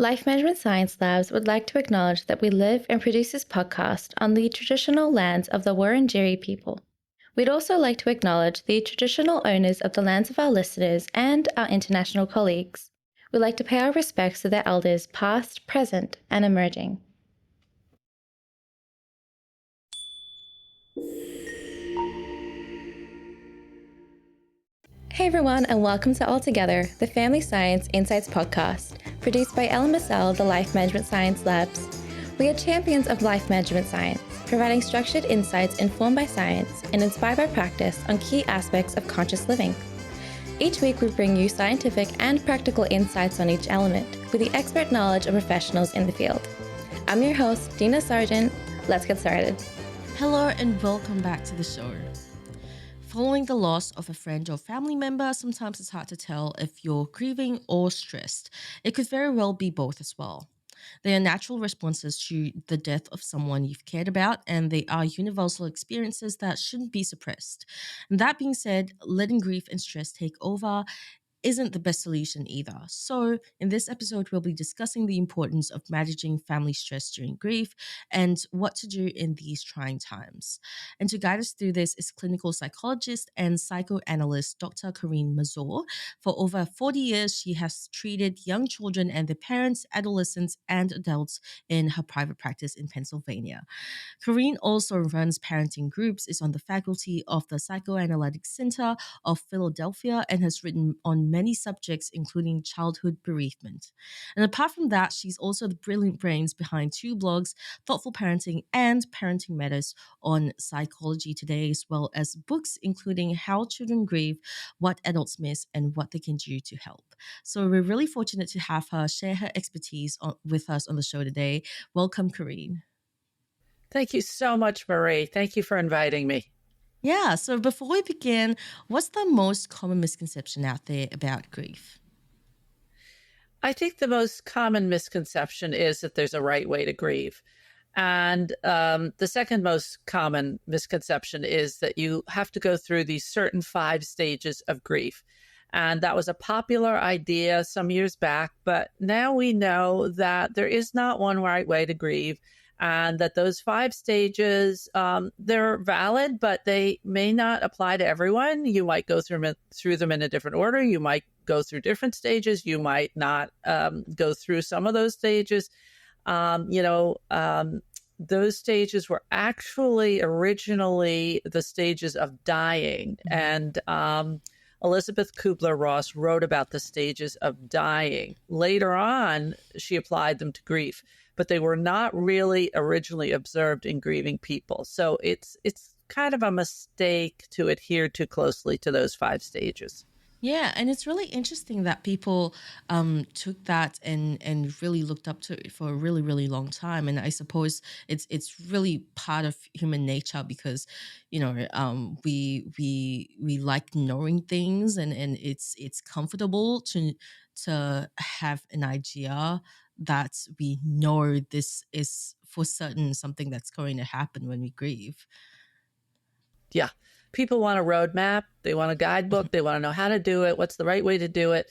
Life Management Science Labs would like to acknowledge that we live and produce this podcast on the traditional lands of the Wurundjeri people. We'd also like to acknowledge the traditional owners of the lands of our listeners and our international colleagues. We'd like to pay our respects to their elders past, present, and emerging. Hey everyone, and welcome to All Together, the Family Science Insights podcast, produced by Ellen Massell of the Life Management Science Labs. We are champions of life management science, providing structured insights informed by science and inspired by practice on key aspects of conscious living. Each week we bring you scientific and practical insights on each element, with the expert knowledge of professionals in the field. I'm your host, Dina Sargent. Let's get started. Hello and welcome back to the show. Following the loss of a friend or family member, sometimes it's hard to tell if you're grieving or stressed. It could very well be both as well. They are natural responses to the death of someone you've cared about, and they are universal experiences that shouldn't be suppressed. And that being said, letting grief and stress take over isn't the best solution either. So, in this episode, we'll be discussing the importance of managing family stress during grief and what to do in these trying times. And to guide us through this is clinical psychologist and psychoanalyst Dr. Corinne Masur. For over 40 years, she has treated young children and their parents, adolescents, and adults in her private practice in Pennsylvania. Corinne also runs parenting groups, is on the faculty of the Psychoanalytic Center of Philadelphia, and has written on many subjects, including childhood bereavement. And apart from that, she's also the brilliant brains behind two blogs, Thoughtful Parenting and Parenting Matters on Psychology Today, as well as books including How Children Grieve, What Adults Miss, and What They Can Do to Help. So we're really fortunate to have her share her expertise with us on the show today. Welcome, Corinne. Thank you so much, Marie. Thank you for inviting me. Yeah, so before we begin, what's the most common misconception out there about grief? I think the most common misconception is that there's a right way to grieve. And the second most common misconception is that you have to go through these certain 5 stages of grief. And that was a popular idea some years back, but now we know that there is not one right way to grieve. And that those 5 stages, they're valid, but they may not apply to everyone. You might go through them in a different order. You might go through different stages. You might not go through some of those stages. Those stages were actually originally the stages of dying. And Elizabeth Kubler-Ross wrote about the stages of dying. Later on, she applied them to grief, but they were not really originally observed in grieving people. So it's kind of a mistake to adhere too closely to those 5 stages. Yeah, and it's really interesting that people took that and really looked up to it for a really, really long time. And I suppose it's really part of human nature because, we like knowing things and it's comfortable to have an idea that we know this is for certain something that's going to happen when we grieve. Yeah. People want a roadmap. They want a guidebook. They want to know how to do it. What's the right way to do it?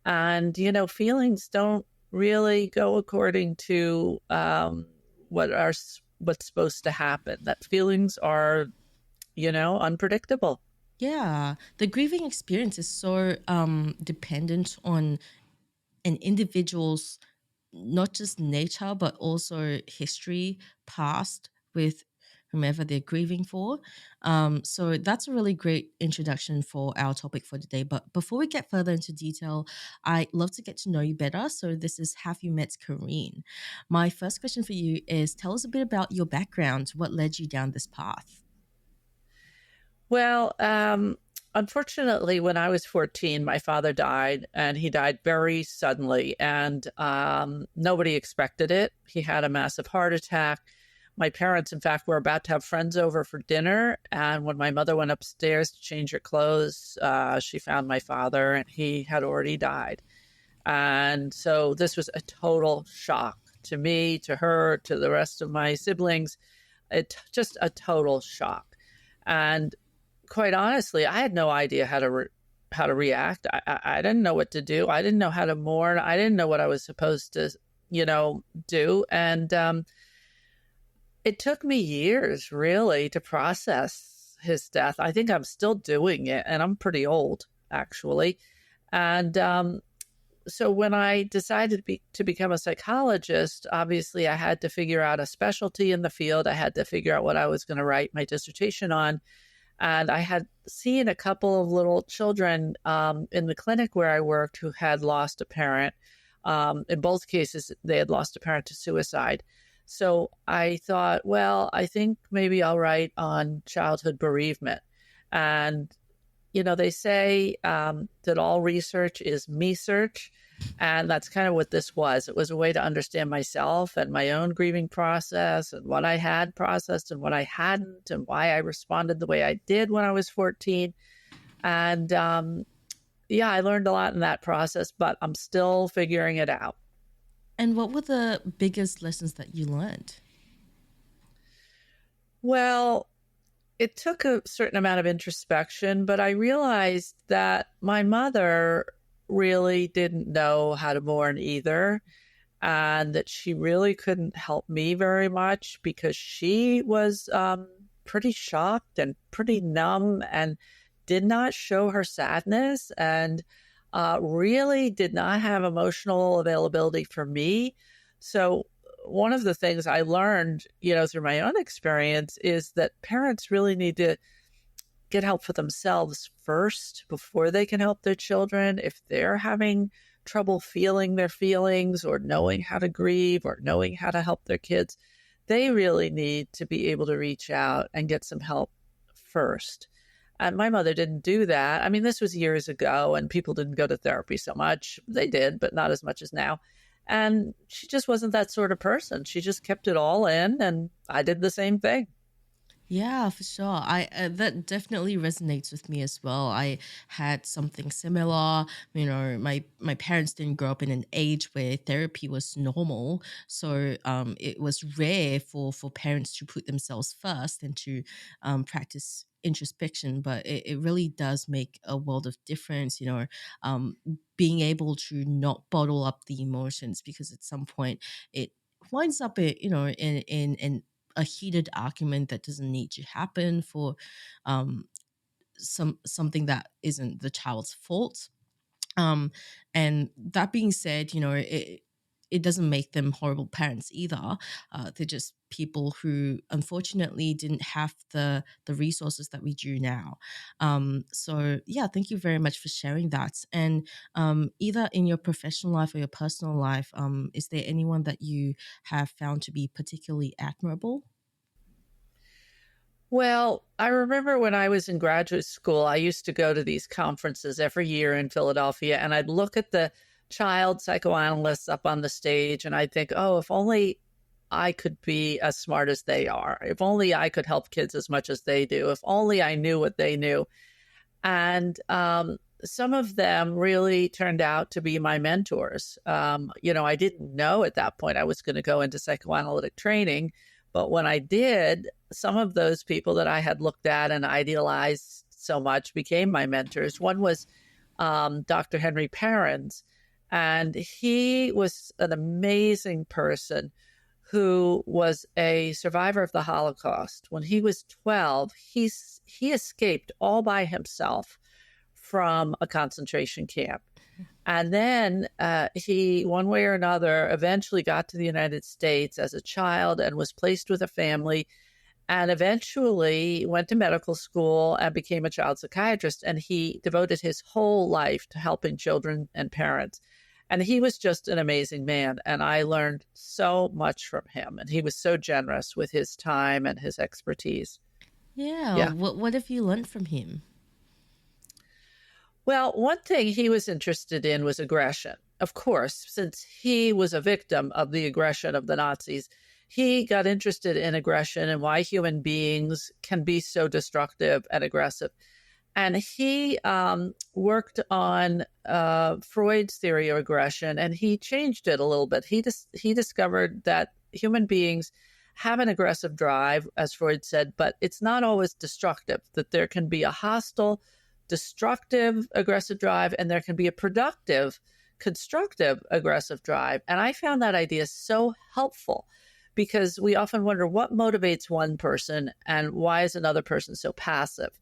And, feelings don't really go according to what's supposed to happen. That feelings are, unpredictable. Yeah. The grieving experience is so dependent on an individual's not just nature, but also history, past with whomever they're grieving for. So that's a really great introduction for our topic for today. But before we get further into detail, I'd love to get to know you better. So this is Have You Met Corinne? My first question for you is tell us a bit about your background. What led you down this path? Well, unfortunately, when I was 14, my father died, and he died very suddenly, and nobody expected it. He had a massive heart attack. My parents, in fact, were about to have friends over for dinner, and when my mother went upstairs to change her clothes, she found my father, and he had already died. And so this was a total shock to me, to her, to the rest of my siblings. Just a total shock. And quite honestly, I had no idea how to react. I didn't know what to do. I didn't know how to mourn. I didn't know what I was supposed to do. And it took me years, really, to process his death. I think I'm still doing it, and I'm pretty old, actually. And so when I decided to become a psychologist, obviously I had to figure out a specialty in the field. I had to figure out what I was going to write my dissertation on. And I had seen a couple of little children in the clinic where I worked who had lost a parent. In both cases, they had lost a parent to suicide. So I thought, well, I think maybe I'll write on childhood bereavement. And, they say that all research is me search. And that's kind of what this was. It was a way to understand myself and my own grieving process and what I had processed and what I hadn't and why I responded the way I did when I was 14. And I learned a lot in that process, but I'm still figuring it out. And what were the biggest lessons that you learned? Well, it took a certain amount of introspection, but I realized that my mother really didn't know how to mourn either, and that she really couldn't help me very much because she was pretty shocked and pretty numb and did not show her sadness and really did not have emotional availability for me. So one of the things I learned, through my own experience is that parents really need to get help for themselves first before they can help their children. If they're having trouble feeling their feelings or knowing how to grieve or knowing how to help their kids, they really need to be able to reach out and get some help first. And my mother didn't do that. I mean, this was years ago and people didn't go to therapy so much. They did, but not as much as now. And she just wasn't that sort of person. She just kept it all in, and I did the same thing. Yeah, for sure. I that definitely resonates with me as well. I had something similar. My parents didn't grow up in an age where therapy was normal, so it was rare for parents to put themselves first and to practice introspection. But it really does make a world of difference. Being able to not bottle up the emotions, because at some point it winds up in a heated argument that doesn't need to happen for something that isn't the child's fault. And that being said, it doesn't make them horrible parents either. They're just people who unfortunately didn't have the resources that we do now. So yeah, thank you very much for sharing that. And either in your professional life or your personal life, is there anyone that you have found to be particularly admirable? Well, I remember when I was in graduate school, I used to go to these conferences every year in Philadelphia, and I'd look at the child psychoanalysts up on the stage, and I'd think, oh, if only I could be as smart as they are. If only I could help kids as much as they do. If only I knew what they knew. And some of them really turned out to be my mentors. I didn't know at that point I was going to go into psychoanalytic training. But when I did, some of those people that I had looked at and idealized so much became my mentors. One was Dr. Henry Perrins, and he was an amazing person who was a survivor of the Holocaust. When he was 12, he escaped all by himself from a concentration camp. And then he, one way or another, eventually got to the United States as a child and was placed with a family, and eventually went to medical school and became a child psychiatrist. And he devoted his whole life to helping children and parents. And he was just an amazing man. And I learned so much from him. And he was so generous with his time and his expertise. Yeah. What have you learned from him? Well, one thing he was interested in was aggression. Of course, since he was a victim of the aggression of the Nazis, he got interested in aggression and why human beings can be so destructive and aggressive. And he worked on Freud's theory of aggression, and he changed it a little bit. He discovered that human beings have an aggressive drive, as Freud said, but it's not always destructive, that there can be a hostile, destructive, aggressive drive, and there can be a productive constructive aggressive drive. And I found that idea so helpful because we often wonder what motivates one person and why is another person so passive.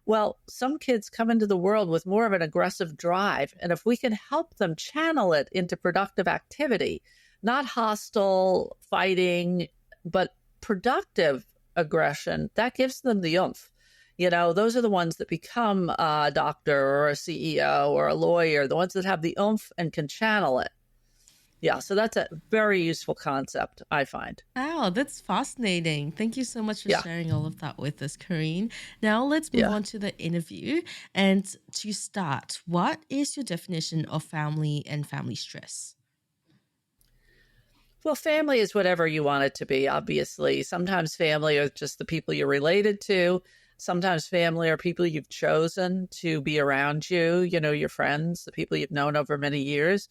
Well, some kids come into the world with more of an aggressive drive. And if we can help them channel it into productive activity, not hostile fighting, but productive aggression, that gives them the oomph. Those are the ones that become a doctor or a CEO or a lawyer, the ones that have the oomph and can channel it. Yeah, so that's a very useful concept, I find. Wow, that's fascinating. Thank you so much for Yeah. sharing all of that with us, Corinne. Now let's move Yeah. on to the interview. And to start, what is your definition of family and family stress? Well, family is whatever you want it to be, obviously. Sometimes family are just the people you're related to. Sometimes family are people you've chosen to be around you, your friends, the people you've known over many years.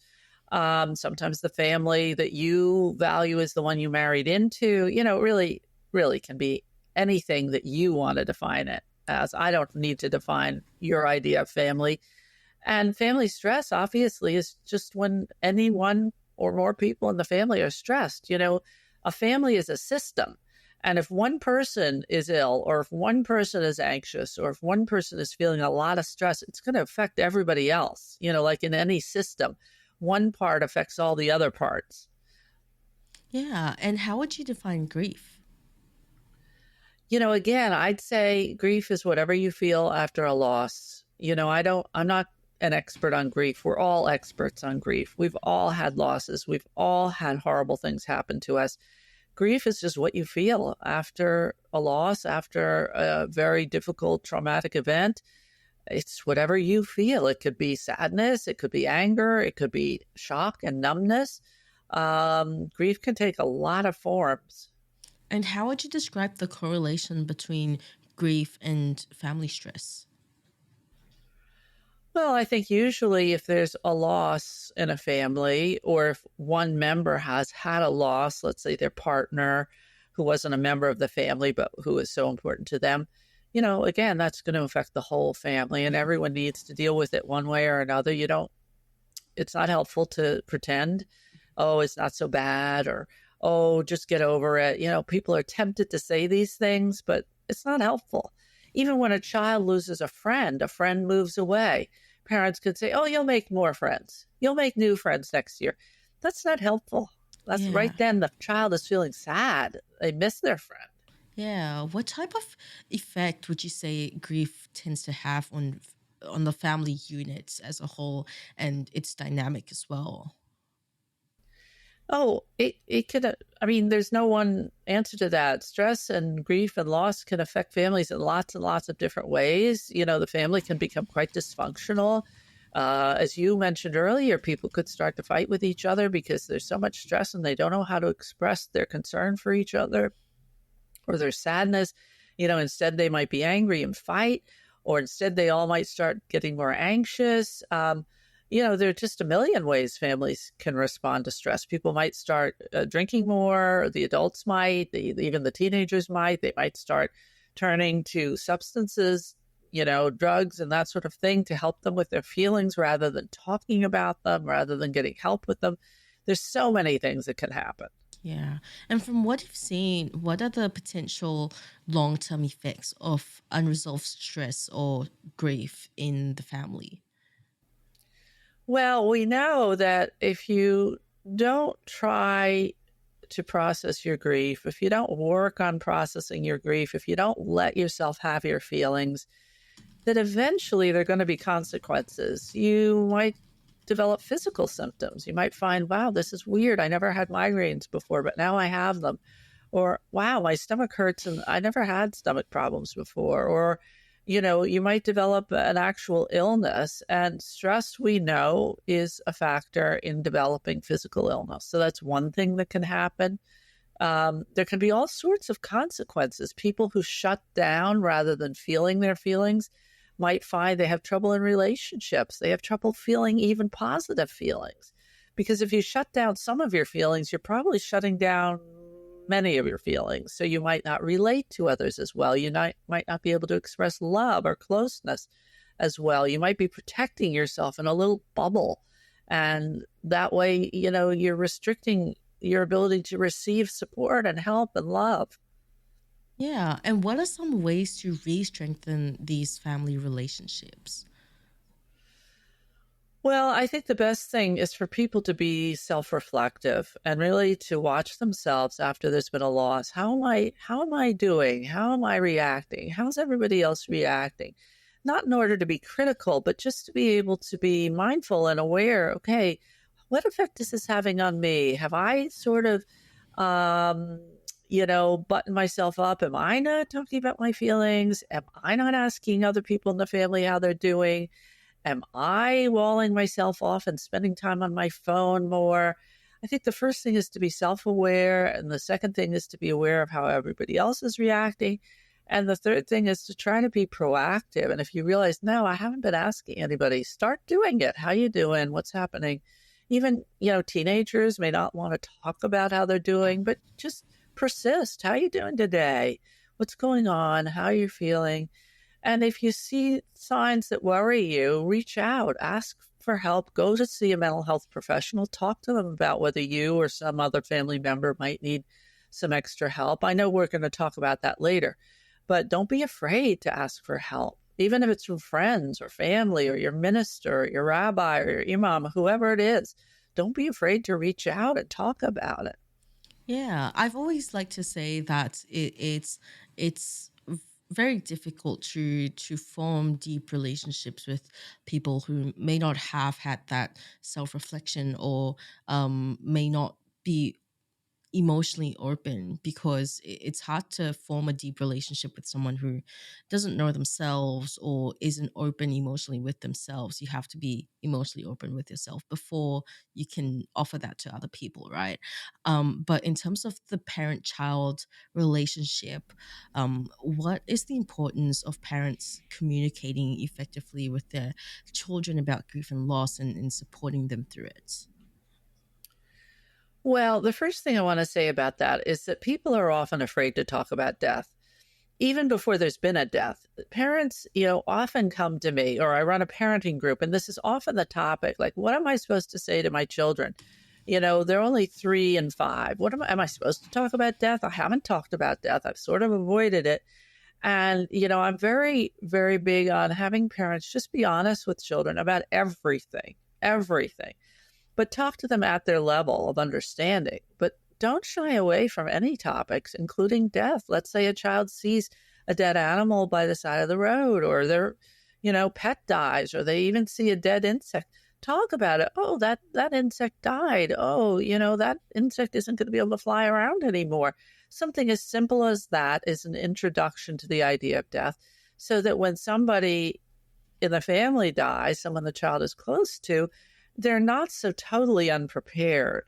Sometimes the family that you value is the one you married into. Really, really can be anything that you want to define it as. I don't need to define your idea of family. And family stress, obviously, is just when anyone or more people in the family are stressed. A family is a system. And if one person is ill, or if one person is anxious, or if one person is feeling a lot of stress, it's going to affect everybody else. Like in any system, one part affects all the other parts. Yeah, and how would you define grief? Again, I'd say grief is whatever you feel after a loss. I'm not an expert on grief. We're all experts on grief. We've all had losses. We've all had horrible things happen to us. Grief is just what you feel after a loss, after a very difficult traumatic event. It's whatever you feel. It could be sadness, it could be anger, it could be shock and numbness. Grief can take a lot of forms. And how would you describe the correlation between grief and family stress? Well, I think usually if there's a loss in a family, or if one member has had a loss, let's say their partner who wasn't a member of the family, but who is so important to them, again, that's going to affect the whole family and everyone needs to deal with it one way or another. It's not helpful to pretend, oh, it's not so bad, or, oh, just get over it. People are tempted to say these things, but it's not helpful. Even when a child loses a friend moves away. Parents could say, oh, you'll make more friends. You'll make new friends next year. That's not helpful. That's right then the child is feeling sad. They miss their friend. Yeah. What type of effect would you say grief tends to have on the family unit as a whole and its dynamic as well? Oh, it could, there's no one answer to that. Stress and grief and loss can affect families in lots and lots of different ways. The family can become quite dysfunctional. As you mentioned earlier, people could start to fight with each other because there's so much stress and they don't know how to express their concern for each other or their sadness. Instead they might be angry and fight, or instead they all might start getting more anxious. There are just a million ways families can respond to stress. People might start drinking more. The adults might, even the teenagers might. They might start turning to substances, drugs and that sort of thing to help them with their feelings rather than talking about them, rather than getting help with them. There's so many things that can happen. Yeah. And from what you've seen, what are the potential long-term effects of unresolved stress or grief in the family? Well, we know that if you don't try to process your grief, if you don't work on processing your grief, if you don't let yourself have your feelings, that eventually there are going to be consequences. You might develop physical symptoms. You might find, wow, this is weird. I never had migraines before, but now I have them. Or, wow, my stomach hurts and I never had stomach problems before. Or, you might develop an actual illness, and stress, we know, is a factor in developing physical illness. So that's one thing that can happen. There can be all sorts of consequences. People who shut down rather than feeling their feelings might find they have trouble in relationships. They have trouble feeling even positive feelings. Because if you shut down some of your feelings, you're probably shutting down many of your feelings. So you might not relate to others as well. You might not be able to express love or closeness as well. You might be protecting yourself in a little bubble. And that way, you're restricting your ability to receive support and help and love. Yeah. And what are some ways to re strengthen these family relationships? Well, I think the best thing is for people to be self-reflective and really to watch themselves after there's been a loss. How am I doing? How am I reacting? How's everybody else reacting? Not in order to be critical, but just to be able to be mindful and aware, okay, what effect is this having on me? Have I sort of um buttoned myself up? Am I not talking about my feelings? Am I not asking other people in the family how they're doing? Am I walling myself off and spending time on my phone more? I think the first thing is to be self aware. And the second thing is to be aware of how everybody else is reacting. And the third thing is to try to be proactive. And if you realize, no, I haven't been asking anybody, start doing it. How you doing? What's happening? Even, teenagers may not want to talk about how they're doing, but just persist. How you doing today? What's going on? How are you feeling? And if you see signs that worry you, reach out, ask for help, go to see a mental health professional, talk to them about whether you or some other family member might need some extra help. I know we're going to talk about that later, but don't be afraid to ask for help, even if it's from friends or family or your minister or your rabbi or your imam, whoever it is. Don't be afraid to reach out and talk about it. Yeah, I've always liked to say that it's very difficult to form deep relationships with people who may not have had that self reflection, or may not be emotionally open, because it's hard to form a deep relationship with someone who doesn't know themselves or isn't open emotionally with themselves. You have to be emotionally open with yourself before you can offer that to other people, right? But in terms of the parent child relationship, what is the importance of parents communicating effectively with their children about grief and loss, and supporting them through it? Well, the first thing I want to say about that is that people are often afraid to talk about death, even before there's been a death. Parents, often come to me, or I run a parenting group, and this is often the topic. Like, what am I supposed to say to my children? They're only 3 and 5. What am I supposed to talk about death? I haven't talked about death. I've sort of avoided it. And, I'm very, very big on having parents just be honest with children about everything, but talk to them at their level of understanding. But don't shy away from any topics, including death. Let's say a child sees a dead animal by the side of the road, or their, pet dies, or they even see a dead insect. Talk about it. Oh, that insect died. Oh, that insect isn't going to be able to fly around anymore. Something as simple as that is an introduction to the idea of death, so that when somebody in the family dies, someone the child is close to, they're not so totally unprepared.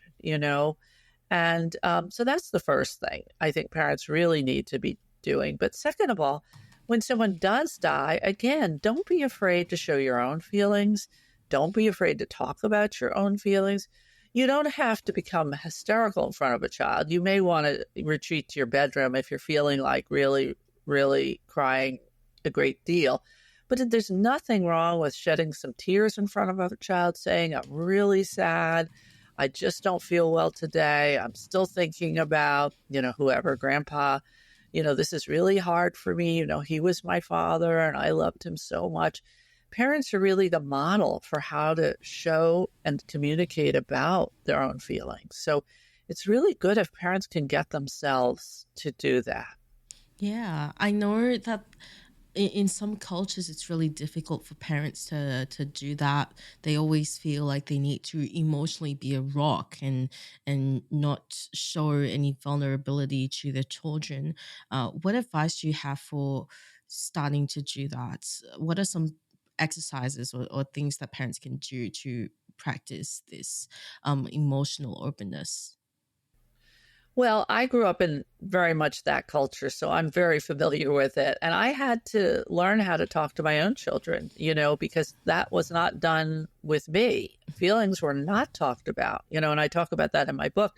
And so that's the first thing I think parents really need to be doing. But second of all, when someone does die, again, don't be afraid to show your own feelings. Don't be afraid to talk about your own feelings. You don't have to become hysterical in front of a child. You may want to retreat to your bedroom if you're feeling like really, really crying a great deal. But there's nothing wrong with shedding some tears in front of a child, saying, I'm really sad. I just don't feel well today. I'm still thinking about, whoever, grandpa, this is really hard for me. He was my father and I loved him so much. Parents are really the model for how to show and communicate about their own feelings. So it's really good if parents can get themselves to do that. Yeah, I know that in some cultures it's really difficult for parents to do that. They always feel like they need to emotionally be a rock, and not show any vulnerability to their children. What advice do you have for starting to do that? What are some exercises, or things that parents can do to practice this emotional openness? Well, I grew up in very much that culture, so I'm very familiar with it. And I had to learn how to talk to my own children, because that was not done with me. Feelings were not talked about, and I talk about that in my book.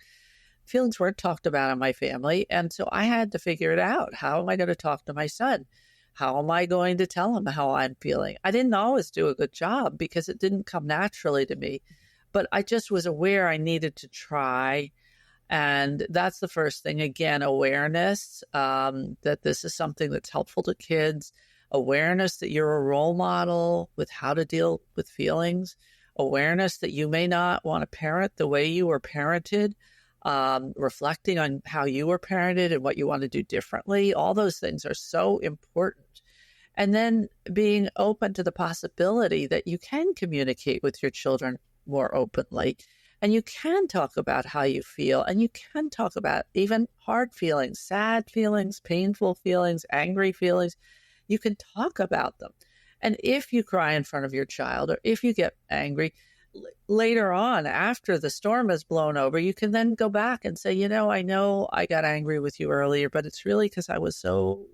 Feelings weren't talked about in my family. And so I had to figure it out. How am I going to talk to my son? How am I going to tell him how I'm feeling? I didn't always do a good job because it didn't come naturally to me. but I just was aware I needed to try. And that's the first thing. Again, awareness that this is something that's helpful to kids, awareness that you're a role model with how to deal with feelings, awareness that you may not want to parent the way you were parented, reflecting on how you were parented and what you want to do differently. All those things are so important. And then being open to the possibility that you can communicate with your children more openly. And you can talk about how you feel, and you can talk about even hard feelings, sad feelings, painful feelings, angry feelings. You can talk about them. And if you cry in front of your child, or if you get angry, later on, after the storm has blown over, you can then go back and say, I know I got angry with you earlier, but it's really because I was so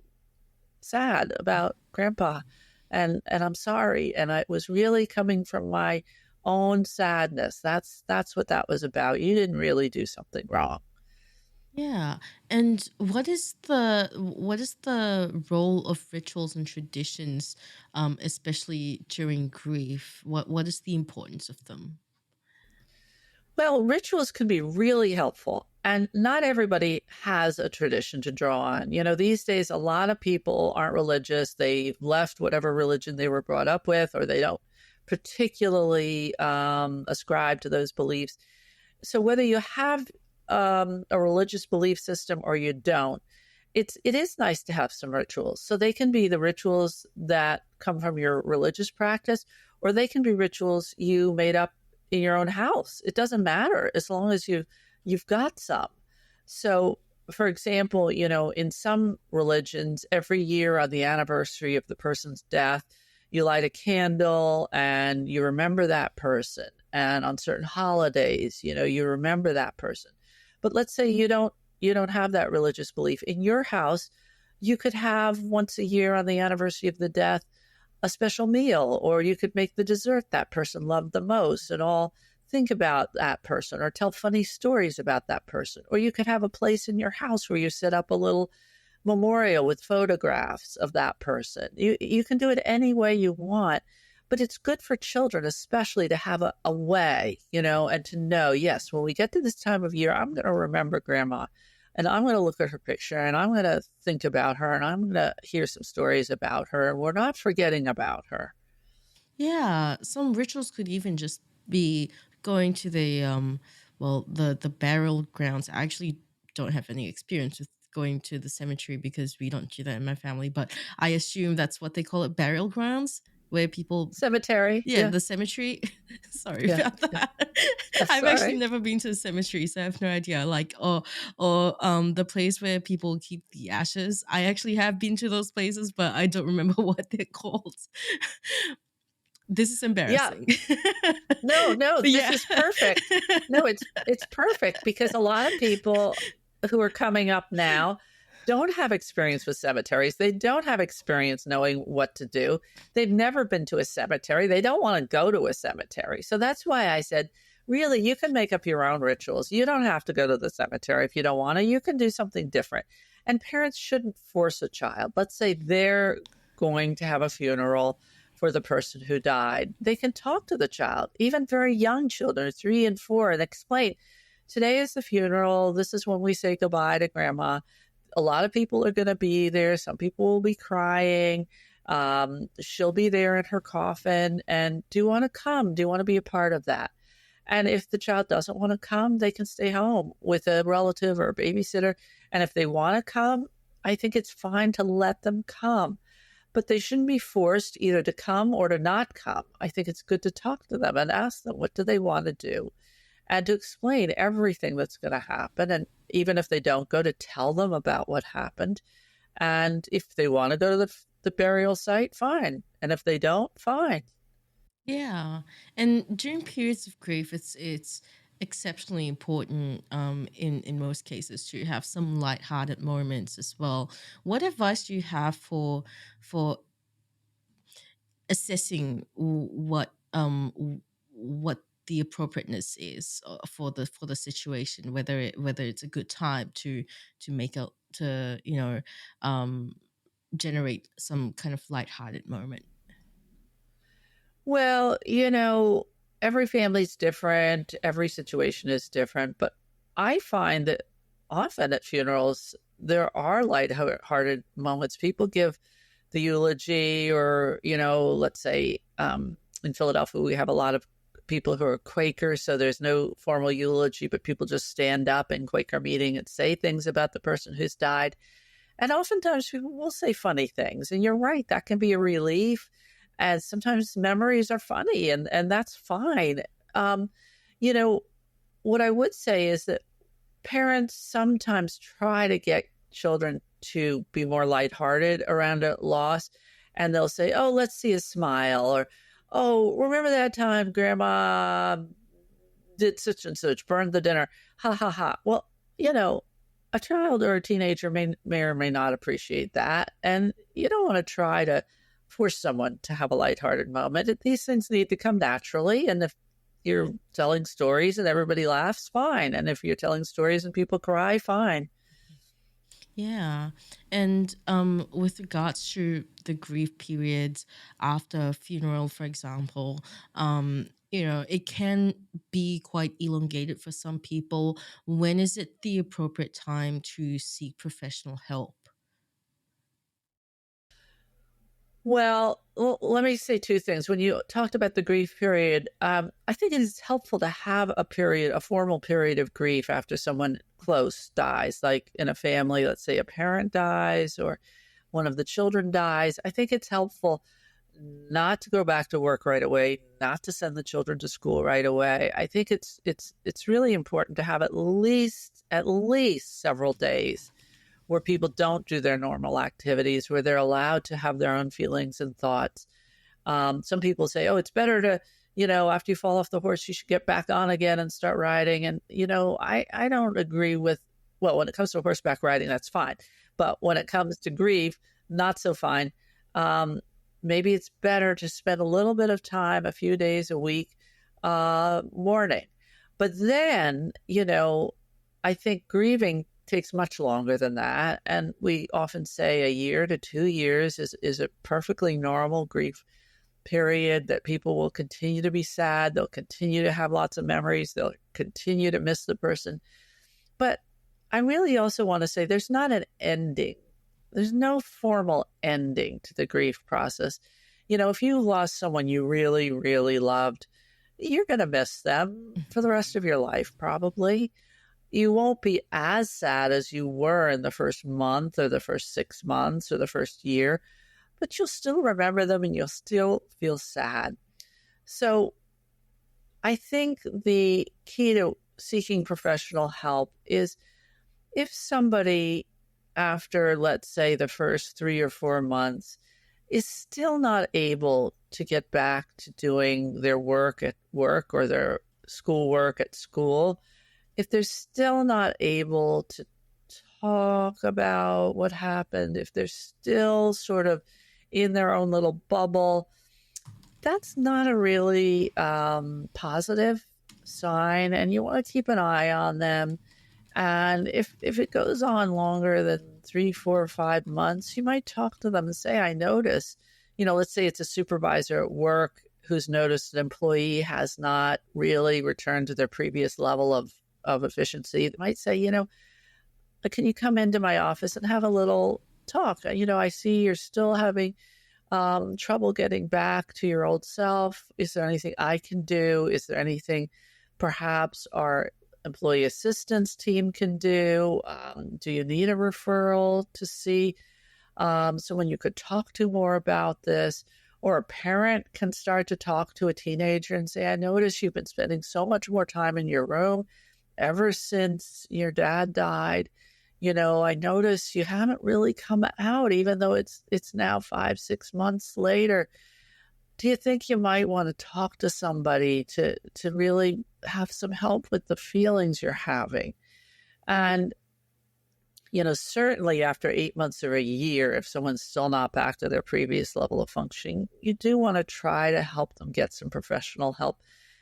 sad about Grandpa, and I'm sorry, and it was really coming from my own sadness. That's what that was about. You didn't really do something wrong. Yeah. And what is the role of rituals and traditions, especially during grief? What is the importance of them? Well, rituals can be really helpful, and not everybody has a tradition to draw on. These days, a lot of people aren't religious. They've left whatever religion they were brought up with, or they don't particularly ascribe to those beliefs. So whether you have a religious belief system or you don't, it is nice to have some rituals. So they can be the rituals that come from your religious practice, or they can be rituals you made up in your own house. It doesn't matter as long as you've got some. So, for example, in some religions, every year on the anniversary of the person's death, you light a candle and you remember that person. And on certain holidays, you remember that person. But let's say you don't have that religious belief. In your house, you could have once a year on the anniversary of the death a special meal, or you could make the dessert that person loved the most and all think about that person, or tell funny stories about that person. Or you could have a place in your house where you set up a little memorial with photographs of that person. You can do it any way you want, but it's good for children, especially to have a way, and to know, yes, when we get to this time of year, I'm going to remember Grandma, and I'm going to look at her picture, and I'm going to think about her, and I'm going to hear some stories about her, and we're not forgetting about her. Yeah, some rituals could even just be going to the burial grounds. I actually don't have any experience with going to the cemetery because we don't do that in my family, but I assume that's what they call it, burial grounds, where people Cemetery. yeah, the cemetery. Sorry Yeah. about that. That's I've all actually right. never been to a cemetery, so I have no idea. Or the place where people keep the ashes. I actually have been to those places, but I don't remember what they're called. This is Yeah. embarrassing. No, But this yeah. is perfect. No, it's perfect because a lot of people who are coming up now don't have experience with cemeteries. They don't have experience knowing what to do. They've never been to a cemetery. They don't want to go to a cemetery. So that's why I said, really, you can make up your own rituals. You don't have to go to the cemetery if you don't want to. You can do something different. And parents shouldn't force a child. Let's say they're going to have a funeral for the person who died. They can talk to the child, even very young children, 3 and 4, and explain, today is the funeral. This is when we say goodbye to Grandma. A lot of people are going to be there. Some people will be crying. She'll be there in her coffin. And do you want to come? Do you want to be a part of that? And if the child doesn't want to come, they can stay home with a relative or a babysitter. And if they want to come, I think it's fine to let them come. But they shouldn't be forced either to come or to not come. I think it's good to talk to them and ask them, what do they want to do? And to explain everything that's going to happen. And even if they don't go, to tell them about what happened. And if they want to go to the burial site, fine. And if they don't, fine. Yeah. And during periods of grief, it's exceptionally important in most cases to have some lighthearted moments as well. What advice do you have for assessing what the appropriateness is for the situation, whether it's a good time to make a to um generate some kind of lighthearted moment? Well, every family's different. Every situation is different. But I find that often at funerals, there are lighthearted moments. People give the eulogy, or, let's say in Philadelphia, we have a lot of people who are Quakers, so there's no formal eulogy, but people just stand up in Quaker meeting and say things about the person who's died. And oftentimes people will say funny things. And you're right, that can be a relief. And sometimes memories are funny, and that's fine. What I would say is that parents sometimes try to get children to be more lighthearted around a loss. And they'll say, oh, let's see a smile, or, oh, remember that time grandma did such and such, burned the dinner, ha, ha, ha. Well, a child or a teenager may or may not appreciate that. And you don't want to try to force someone to have a lighthearted moment. These things need to come naturally. And if you're telling stories and everybody laughs, fine. And if you're telling stories and people cry, fine. Yeah. And with regards to the grief periods after a funeral, for example, it can be quite elongated for some people. When is it the appropriate time to seek professional help? Well, let me say two things. When you talked about the grief period, I think it is helpful to have a formal period of grief after someone close dies, like in a family. Let's say a parent dies or one of the children dies. I think it's helpful not to go back to work right away, not to send the children to school right away. I think it's really important to have at least several days where people don't do their normal activities, where they're allowed to have their own feelings and thoughts. Some people say, oh, it's better to, after you fall off the horse, you should get back on again and start riding. And, I don't agree with, well, when it comes to horseback riding, that's fine. But when it comes to grief, not so fine. Maybe it's better to spend a little bit of time, a few days a week, mourning. But then, I think grieving takes much longer than that. And we often say a year to 2 years is a perfectly normal grief period, that people will continue to be sad. They'll continue to have lots of memories. They'll continue to miss the person. But I really also want to say there's not an ending. There's no formal ending to the grief process. If you lost someone you really, really loved, you're going to miss them for the rest of your life, probably. You won't be as sad as you were in the first month or the first 6 months or the first year, but you'll still remember them and you'll still feel sad. So I think the key to seeking professional help is if somebody, after, let's say, the first 3 or 4 months, is still not able to get back to doing their work at work or their schoolwork at school, if they're still not able to talk about what happened, if they're still sort of in their own little bubble, that's not a really positive sign. And you want to keep an eye on them. And if it goes on longer than 3, 4, or 5 months, you might talk to them and say, I notice, let's say it's a supervisor at work who's noticed an employee has not really returned to their previous level of efficiency. They might say, can you come into my office and have a little talk? I see you're still having trouble getting back to your old self. Is there anything I can do? Is there anything perhaps our employee assistance team can do? Do you need a referral to see someone you could talk to more about this? Or a parent can start to talk to a teenager and say, I notice you've been spending so much more time in your room ever since your dad died. I notice you haven't really come out, even though it's now 5, 6 months later. Do you think you might want to talk to somebody to really have some help with the feelings you're having? And, certainly after 8 months or a year, if someone's still not back to their previous level of functioning, you do want to try to help them get some professional help.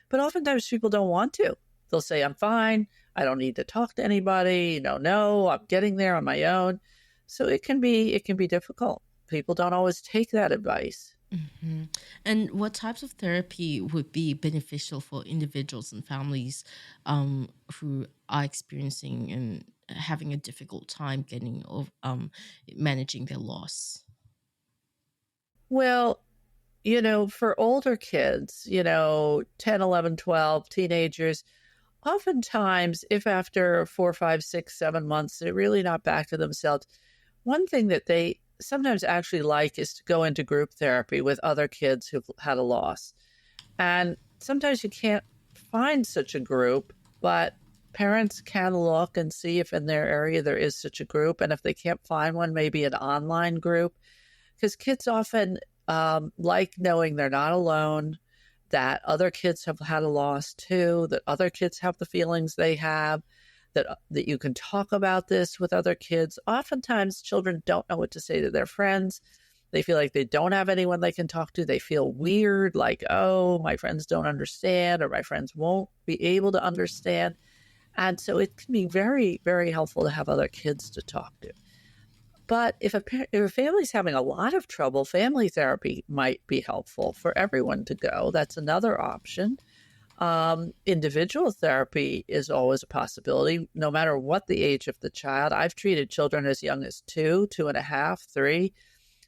But oftentimes people don't want to. They'll say, I'm fine. I don't need to talk to anybody. No, I'm getting there on my own. So it can be difficult. People don't always take that advice. Mhm. And what types of therapy would be beneficial for individuals and families who are experiencing and having a difficult time getting of managing their loss? Well, for older kids, 10, 11, 12, teenagers, oftentimes, if after 4, 5, 6, 7 months, they're really not back to themselves, one thing that they sometimes actually like is to go into group therapy with other kids who've had a loss. And sometimes you can't find such a group, but parents can look and see if in their area there is such a group. And if they can't find one, maybe an online group, because kids often like knowing they're not alone, that other kids have had a loss too, that other kids have the feelings they have, that you can talk about this with other kids. Oftentimes, children don't know what to say to their friends. They feel like they don't have anyone they can talk to. They feel weird, like, oh, my friends don't understand, or my friends won't be able to understand. And so it can be very, very helpful to have other kids to talk to. But if a family's having a lot of trouble, family therapy might be helpful for everyone to go. That's another option. Individual therapy is always a possibility, no matter what the age of the child. I've treated children as young as 2, 2.5, 3.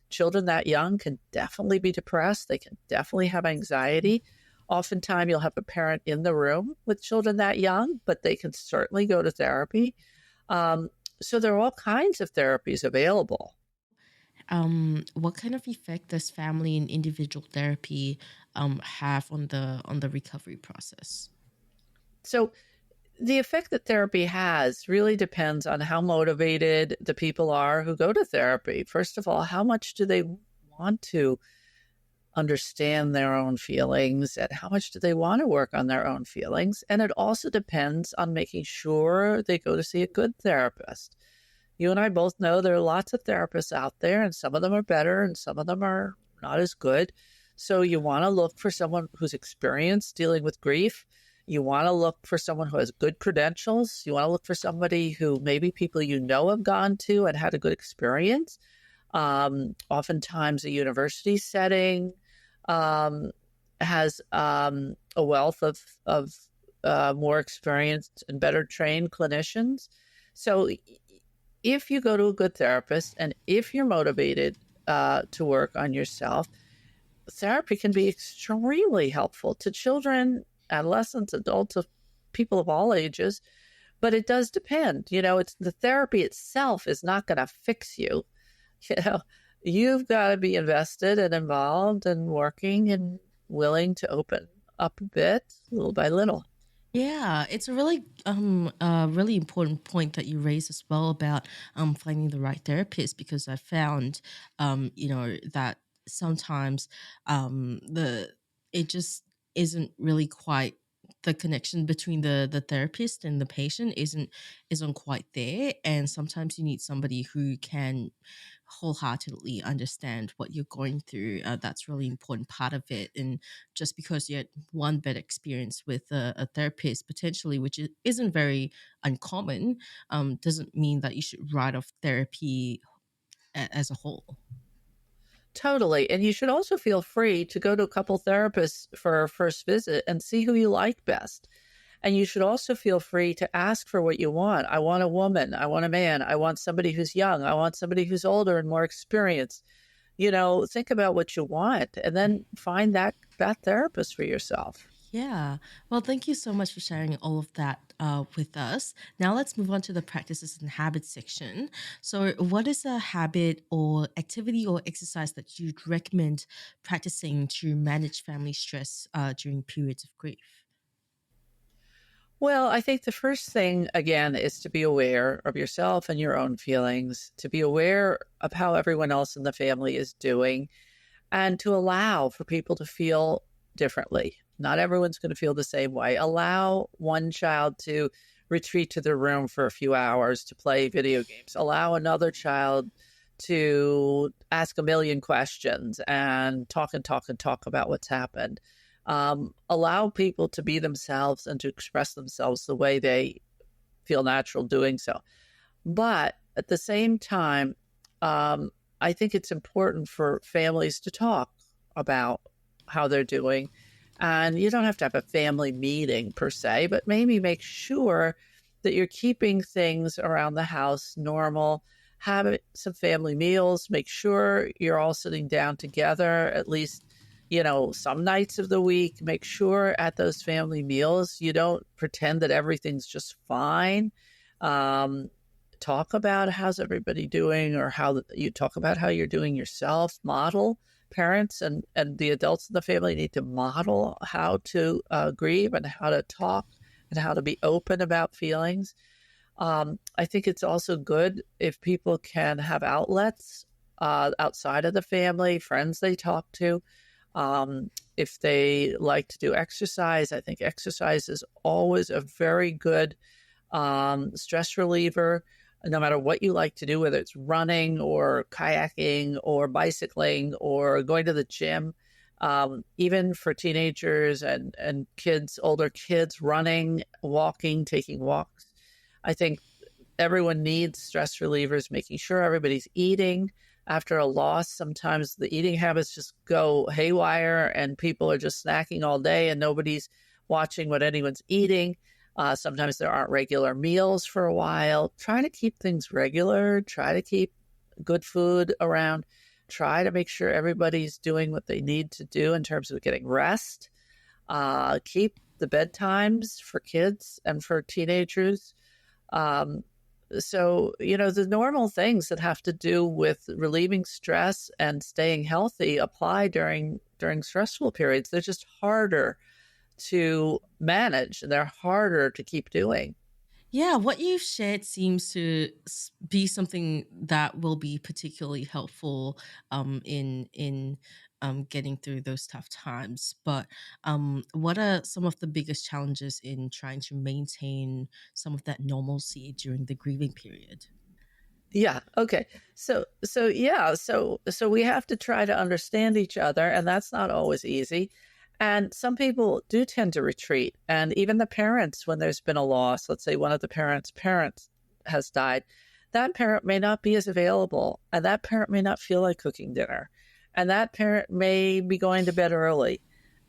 Children that young can definitely be depressed. They can definitely have anxiety. Oftentimes, you'll have a parent in the room with children that young, but they can certainly go to therapy. So there are all kinds of therapies available. What kind of effect does family and individual therapy have on the recovery process? So the effect that therapy has really depends on how motivated the people are who go to therapy. First of all, how much do they want to understand their own feelings, and how much do they want to work on their own feelings? And it also depends on making sure they go to see a good therapist. You and I both know there are lots of therapists out there, and some of them are better and some of them are not as good. So you want to look for someone who's experienced dealing with grief. You want to look for someone who has good credentials. You want to look for somebody who maybe people have gone to and had a good experience. Oftentimes, a university setting has a wealth of more experienced and better trained clinicians. So if you go to a good therapist and if you're motivated to work on yourself, therapy can be extremely helpful to children, adolescents, adults, of people of all ages. But it does depend. It's the therapy itself is not going to fix you. You know, you've got to be invested and involved and working and willing to open up a bit, little by little. Yeah, it's a really important point that you raised as well about finding the right therapist, because I found that sometimes the it just isn't really quite, the connection between the therapist and the patient isn't quite there, and sometimes you need somebody who can wholeheartedly understand what you're going through. That's really important part of it. And just because you had one bad experience with a therapist potentially, which isn't very uncommon, doesn't mean that you should write off therapy as a whole. Totally. And you should also feel free to go to a couple therapists for a first visit and see who you like best. And you should also feel free to ask for what you want. I want a woman. I want a man. I want somebody who's young. I want somebody who's older and more experienced. Think about what you want and then find that therapist for yourself. Yeah. Well, thank you so much for sharing all of that with us. Now let's move on to the practices and habits section. So, what is a habit or activity or exercise that you'd recommend practicing to manage family stress during periods of grief? Well, I think the first thing, again, is to be aware of yourself and your own feelings, to be aware of how everyone else in the family is doing, and to allow for people to feel differently. Not everyone's going to feel the same way. Allow one child to retreat to their room for a few hours to play video games. Allow another child to ask a million questions and talk about what's happened. Allow people to be themselves and to express themselves the way they feel natural doing so. But at the same time, I think it's important for families to talk about how they're doing. And you don't have to have a family meeting per se, but maybe make sure that you're keeping things around the house normal. Have some family meals. Make sure you're all sitting down together at least, some nights of the week. Make sure at those family meals you don't pretend that everything's just fine. Talk about how's everybody doing, or how you talk about how you're doing yourself. Model. Parents and the adults in the family need to model how to grieve and how to talk and how to be open about feelings. I think it's also good if people can have outlets outside of the family, friends they talk to. If they like to do exercise, I think exercise is always a very good stress reliever. No matter what you like to do, whether it's running or kayaking or bicycling or going to the gym, even for teenagers and kids, older kids, running, walking, taking walks. I think everyone needs stress relievers, making sure everybody's eating. After a loss, sometimes the eating habits just go haywire and people are just snacking all day and nobody's watching what anyone's eating. Sometimes there aren't regular meals for a while. Try to keep things regular. Try to keep good food around. Try to make sure everybody's doing what they need to do in terms of getting rest. Keep the bedtimes for kids and for teenagers. So, the normal things that have to do with relieving stress and staying healthy apply during stressful periods. They're just harder to manage. They're harder to keep doing. Yeah, what you've shared seems to be something that will be particularly helpful in getting through those tough times. But what are some of the biggest challenges in trying to maintain some of that normalcy during the grieving period? Yeah. Okay. So we have to try to understand each other, and that's not always easy. And some people do tend to retreat. And even the parents, when there's been a loss, let's say one of the parents' has died, that parent may not be as available, and that parent may not feel like cooking dinner, and that parent may be going to bed early.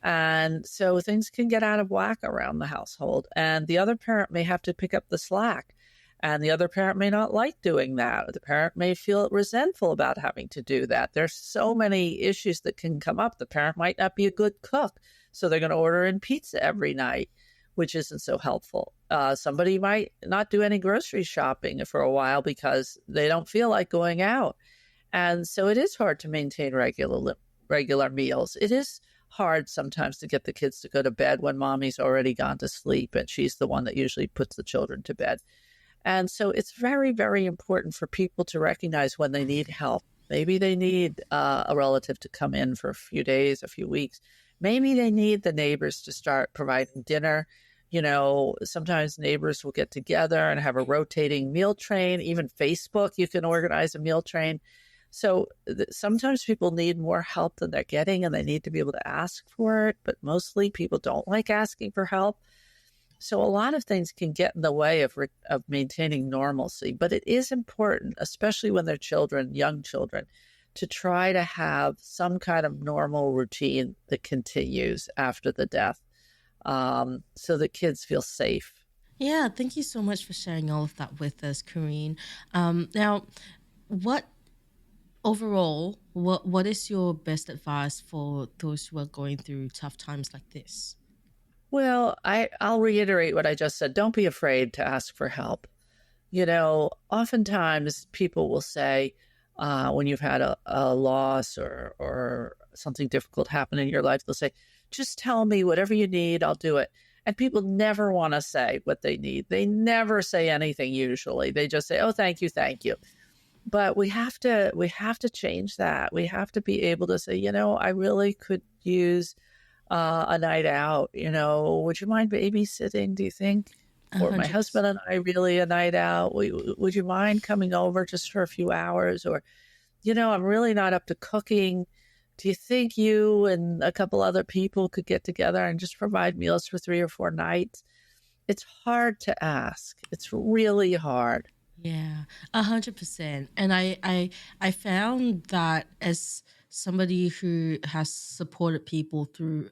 And so things can get out of whack around the household, and the other parent may have to pick up the slack. And the other parent may not like doing that. The parent may feel resentful about having to do that. There's so many issues that can come up. The parent might not be a good cook, so they're going to order in pizza every night, which isn't so helpful. Somebody might not do any grocery shopping for a while because they don't feel like going out. And so it is hard to maintain regular meals. It is hard sometimes to get the kids to go to bed when mommy's already gone to sleep, and she's the one that usually puts the children to bed. And so it's very, very important for people to recognize when they need help. Maybe they need a relative to come in for a few days, a few weeks. Maybe they need the neighbors to start providing dinner. Sometimes neighbors will get together and have a rotating meal train. Even Facebook, you can organize a meal train. So sometimes people need more help than they're getting, and they need to be able to ask for it. But mostly people don't like asking for help. So a lot of things can get in the way of maintaining normalcy, but it is important, especially when they're children, young children, to try to have some kind of normal routine that continues after the death, so that kids feel safe. Yeah, thank you so much for sharing all of that with us, Corinne. Now, what overall, what is your best advice for those who are going through tough times like this? Well, I'll reiterate what I just said. Don't be afraid to ask for help. Oftentimes people will say, when you've had a loss or something difficult happen in your life, they'll say, just tell me whatever you need, I'll do it. And people never want to say what they need. They never say anything usually. They just say, oh, thank you, thank you. But we have to change that. We have to be able to say, I really could use a night out. Would you mind babysitting, do you think? Or my 100%. husband and I really a night out. Would you mind coming over just for a few hours? Or, I'm really not up to cooking. Do you think you and a couple other people could get together and just provide meals for 3 or 4 nights? It's hard to ask. It's really hard. Yeah, 100%. And I found that as somebody who has supported people through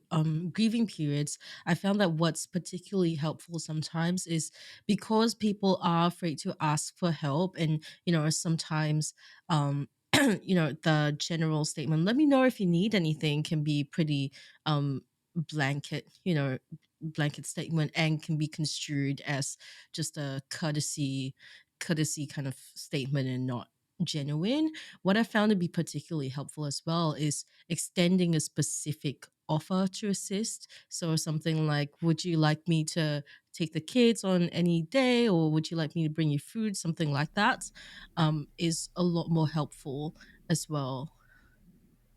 grieving periods, I found that what's particularly helpful sometimes is because people are afraid to ask for help, and sometimes the general statement, "Let me know if you need anything," can be pretty blanket, blanket statement, and can be construed as just a courtesy kind of statement and not genuine. What I found to be particularly helpful as well is extending a specific offer to assist. So something like, "Would you like me to take the kids on any day, or would you like me to bring you food?" Something like that is a lot more helpful as well.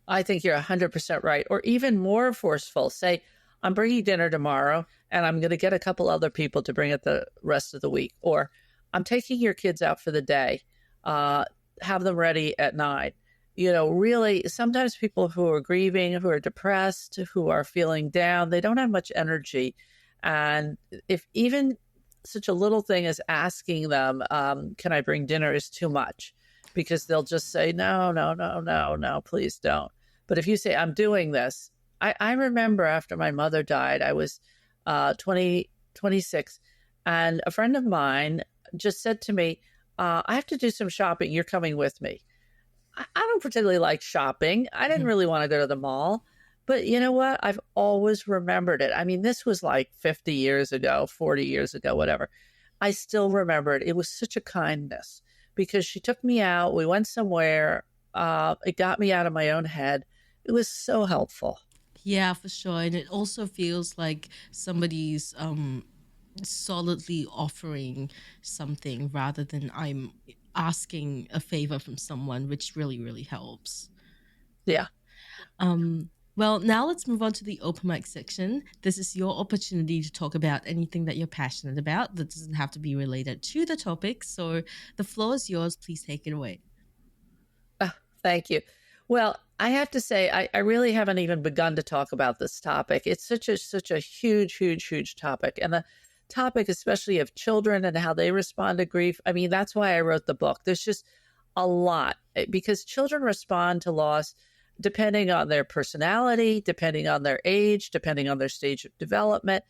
I think you're 100% right. Or even more forceful, say, "I'm bringing dinner tomorrow and I'm going to get a couple other people to bring it the rest of the week." Or, "I'm taking your kids out for the day. Uh, have them ready at 9." Really, sometimes people who are grieving, who are depressed, who are feeling down, they don't have much energy. And if even such a little thing as asking them, "Can I bring dinner," is too much, because they'll just say, "No, no, no, no, no, please don't." But if you say, "I'm doing this," I remember after my mother died, I was 26, and a friend of mine just said to me, "I have to do some shopping. You're coming with me." I don't particularly like shopping. I didn't Mhm. really want to go to the mall. But you know what? I've always remembered it. I mean, this was like 50 years ago, 40 years ago, whatever. I still remember it. It was such a kindness because she took me out. We went somewhere. It got me out of my own head. It was so helpful. Yeah, for sure. And it also feels like somebody's solidly offering something rather than I'm asking a favor from someone, which really, really helps. Yeah. Well, now let's move on to the open mic section. This is your opportunity to talk about anything that you're passionate about that doesn't have to be related to the topic. So the floor is yours. Please take it away. Thank you. Well, I have to say, I really haven't even begun to talk about this topic. It's such a huge, huge, huge topic. And the topic, especially of children and how they respond to grief. I mean, that's why I wrote the book. There's just a lot because children respond to loss depending on their personality, depending on their age, depending on their stage of development,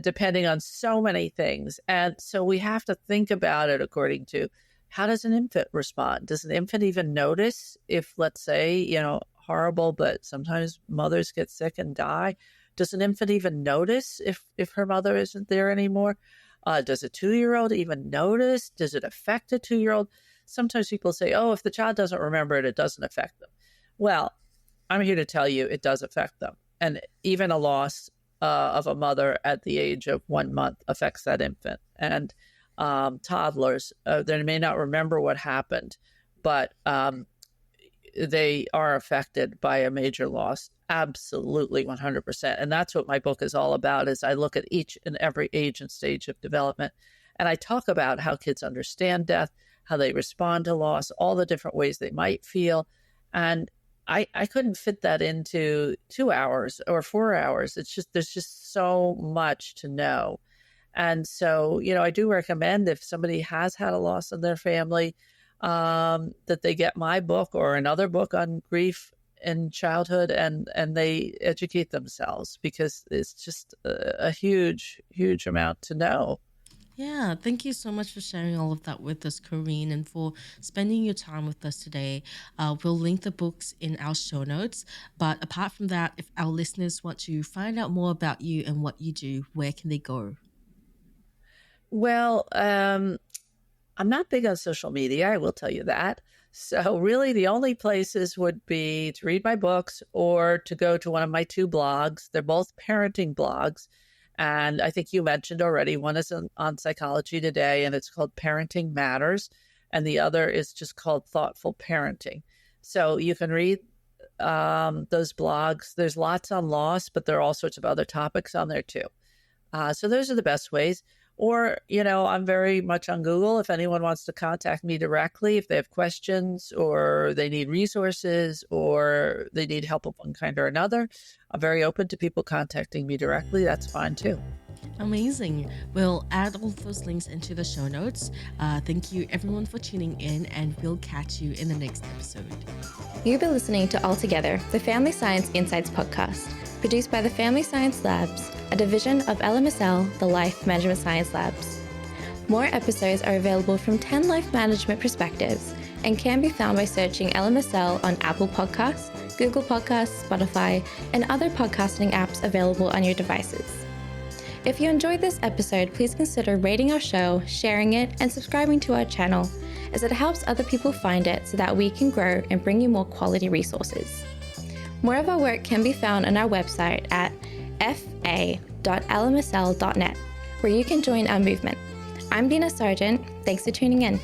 depending on so many things. And so we have to think about it according to, how does an infant respond? Does an infant even notice if, let's say, horrible, but sometimes mothers get sick and die? Does an infant even notice if her mother isn't there anymore? Does a 2-year-old even notice? Does it affect a 2-year-old? Sometimes people say, "Oh, if the child doesn't remember it, it doesn't affect them." Well, I'm here to tell you it does affect them. And even a loss of a mother at the age of 1 month affects that infant. And toddlers, they may not remember what happened, but they are affected by a major loss. Absolutely, 100%. And that's what my book is all about, is I look at each and every age and stage of development. And I talk about how kids understand death, how they respond to loss, all the different ways they might feel. And I couldn't fit that into 2 hours or 4 hours. There's just so much to know. And so, I do recommend, if somebody has had a loss in their family, that they get my book or another book on grief in childhood, and they educate themselves, because it's just a huge, huge amount to know. Yeah, thank you so much for sharing all of that with us, Corinne, and for spending your time with us today. We'll link the books in our show notes. But apart from that, if our listeners want to find out more about you and what you do, where can they go? Well, I'm not big on social media, I will tell you that. So really the only places would be to read my books or to go to one of my 2 blogs. They're both parenting blogs. And I think you mentioned already, one is on Psychology Today, and it's called Parenting Matters. And the other is just called Thoughtful Parenting. So you can read those blogs. There's lots on loss, but there are all sorts of other topics on there too. So those are the best ways. Or, I'm very much on Google. If anyone wants to contact me directly, if they have questions or they need resources or they need help of one kind or another, I'm very open to people contacting me directly. That's fine too. Amazing. We'll add all those links into the show notes. Thank you everyone for tuning in, and we'll catch you in the next episode. You've been listening to Altogether, the Family Science Insights podcast, produced by the Family Science Labs, a division of LMSL, the Life Management Science Labs. More episodes are available from 10 life management perspectives and can be found by searching LMSL on Apple Podcasts, Google Podcasts, Spotify, and other podcasting apps available on your devices. If you enjoyed this episode, please consider rating our show, sharing it, and subscribing to our channel, as it helps other people find it so that we can grow and bring you more quality resources. More of our work can be found on our website at fa.lmsl.net, where you can join our movement. I'm Dina Sargent. Thanks for tuning in.